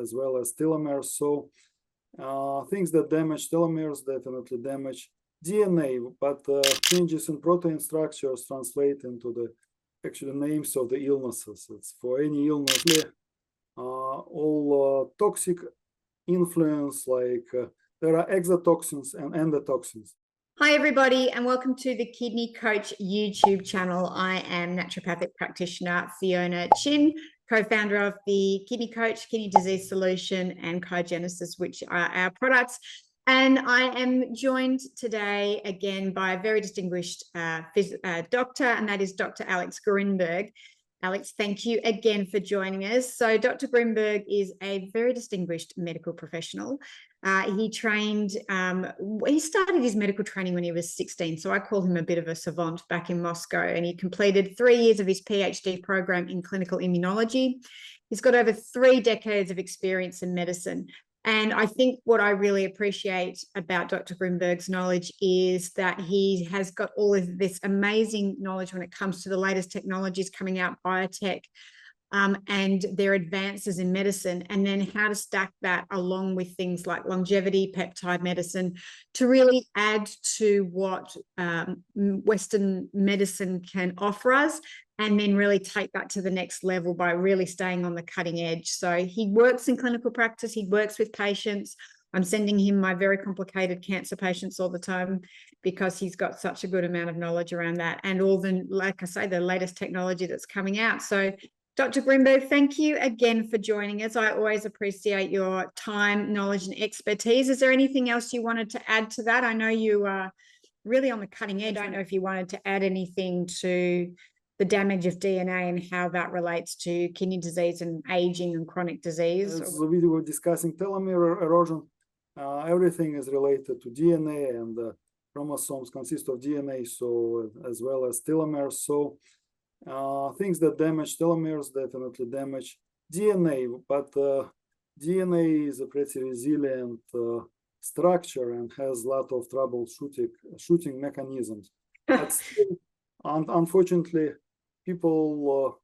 as well as telomeres. So things that damage telomeres definitely damage DNA, but changes in protein structures translate into the actual names of the illnesses. It's for any illness, all toxic influence, like there are exotoxins and endotoxins. Hi, everybody, and welcome to the Kidney Coach YouTube channel. I am naturopathic practitioner Fiona Chin, co-founder of the Kidney Coach, Kidney Disease Solution, and Kaigenesis, which are our products. And I am joined today again by a very distinguished doctor, and that is Dr. Alex Grinberg. Alex, thank you again for joining us. So Dr. Grinberg is a very distinguished medical professional. He started his medical training when he was 16. So I call him a bit of a savant back in Moscow, and he completed 3 years of his PhD program in clinical immunology. He's got over 3 decades of experience in medicine. And I think what I really appreciate about Dr. Grinberg's knowledge is that he has got all of this amazing knowledge when it comes to the latest technologies coming out, biotech, and their advances in medicine, and then how to stack that along with things like longevity, peptide medicine, to really add to what Western medicine can offer us, and then really take that to the next level by really staying on the cutting edge. So he works in clinical practice, he works with patients. I'm sending him my very complicated cancer patients all the time because he's got such a good amount of knowledge around that, and all the, like I say, the latest technology that's coming out. So Dr. Grinberg, thank you again for joining us. I always appreciate your time, knowledge, and expertise. Is there anything else you wanted to add to that? I know you are really on the cutting edge. I don't know if you wanted to add anything to the damage of DNA and how that relates to kidney disease and aging and chronic disease. As we were discussing telomere erosion, everything is related to DNA, and chromosomes consist of DNA, so as well as telomeres. So things that damage telomeres definitely damage DNA, but DNA is a pretty resilient structure and has a lot of troubleshooting mechanisms. But still, unfortunately, people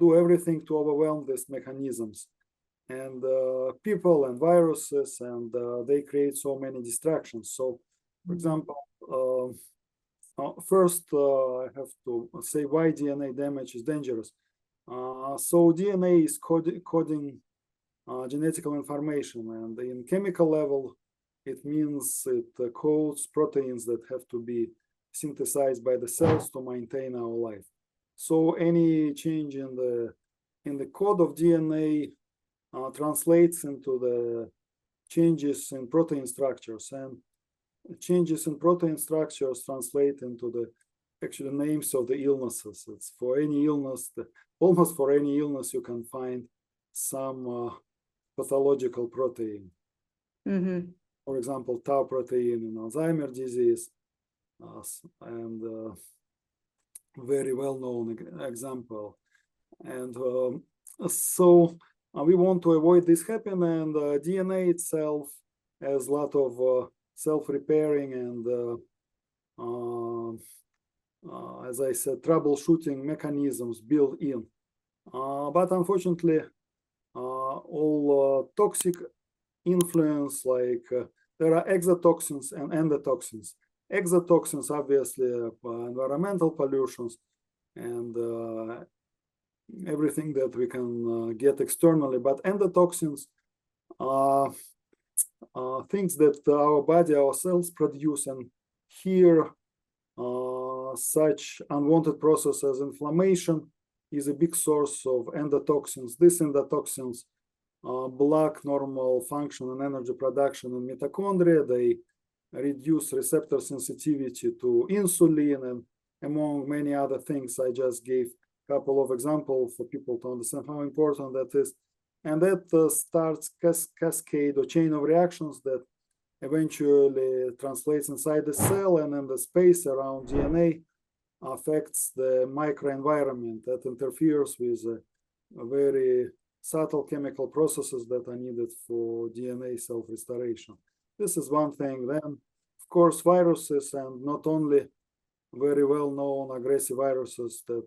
do everything to overwhelm these mechanisms, and people and viruses, and they create so many distractions. So, for example, first, I have to say why DNA damage is dangerous. So DNA is coding genetical information, and in chemical level, it means it codes proteins that have to be synthesized by the cells to maintain our life. So any change in the code of DNA translates into the changes in protein structures, and changes in protein structures translate into the actual names of the illnesses. It's for any illness, almost for any illness, you can find some pathological protein. Mm-hmm. For example, tau protein in Alzheimer's disease, and very well-known example. And so we want to avoid this happening, and DNA itself has a lot of self-repairing and, as I said, troubleshooting mechanisms built in. But unfortunately, all toxic influence, like there are exotoxins and endotoxins. Exotoxins, obviously, environmental pollutions and everything that we can get externally, but endotoxins are things that our body, our cells produce, and here such unwanted process as inflammation is a big source of endotoxins. These endotoxins block normal function and energy production in mitochondria. They reduce receptor sensitivity to insulin, and among many other things. I just gave a couple of examples for people to understand how important that is. And that starts cascade or chain of reactions that eventually translates inside the cell, and in the space around DNA affects the microenvironment that interferes with very subtle chemical processes that are needed for DNA self-restoration. This is one thing. Then, of course, viruses, and not only very well-known aggressive viruses that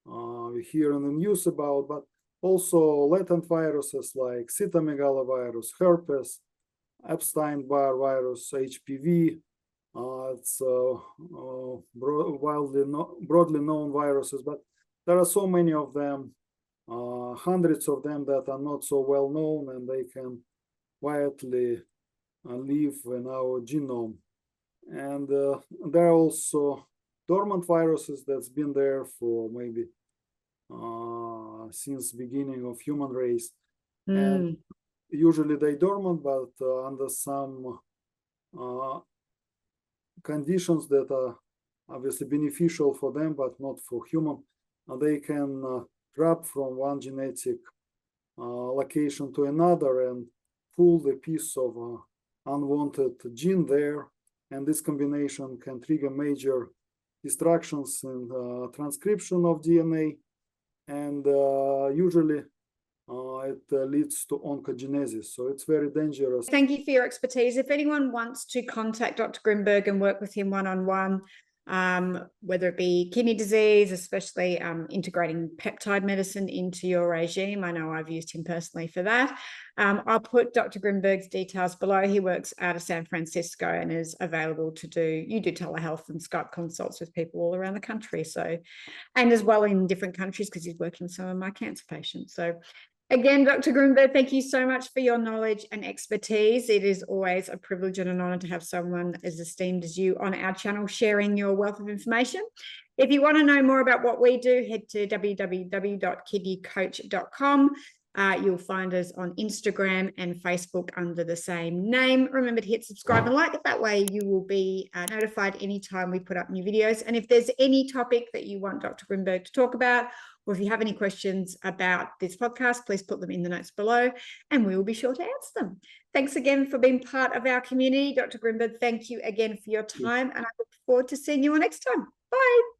we hear in the news about, but Also, latent viruses like cytomegalovirus, herpes, Epstein-Barr virus, HPV. It's broadly known viruses, but there are so many of them, hundreds of them that are not so well known, and they can quietly live in our genome. And there are also dormant viruses that's been there for maybe since beginning of human race. And usually they dormant, but under some conditions that are obviously beneficial for them, but not for human, they can drop from one genetic location to another and pull the piece of unwanted gene there. And this combination can trigger major destructions in transcription of DNA. And usually it leads to oncogenesis. So it's very dangerous. Thank you for your expertise. If anyone wants to contact Dr. Grinberg and work with him one-on-one, whether it be kidney disease, especially integrating peptide medicine into your regime. I know I've used him personally for that. I'll put Dr. Grinberg's details below. He works out of San Francisco and is available to do telehealth and Skype consults with people all around the country. So, and as well in different countries, because he's working with some of my cancer patients. So again, Dr. Grinberg, thank you so much for your knowledge and expertise. It is always a privilege and an honor to have someone as esteemed as you on our channel sharing your wealth of information. If you want to know more about what we do, head to www.kidneycoach.com. You'll find us on Instagram and Facebook under the same name. Remember to hit subscribe and like. That way you will be notified anytime we put up new videos. And if there's any topic that you want Dr. Grinberg to talk about, or if you have any questions about this podcast, please put them in the notes below and we will be sure to answer them. Thanks again for being part of our community. Dr. Grinberg, thank you again for your time, and I look forward to seeing you all next time. Bye.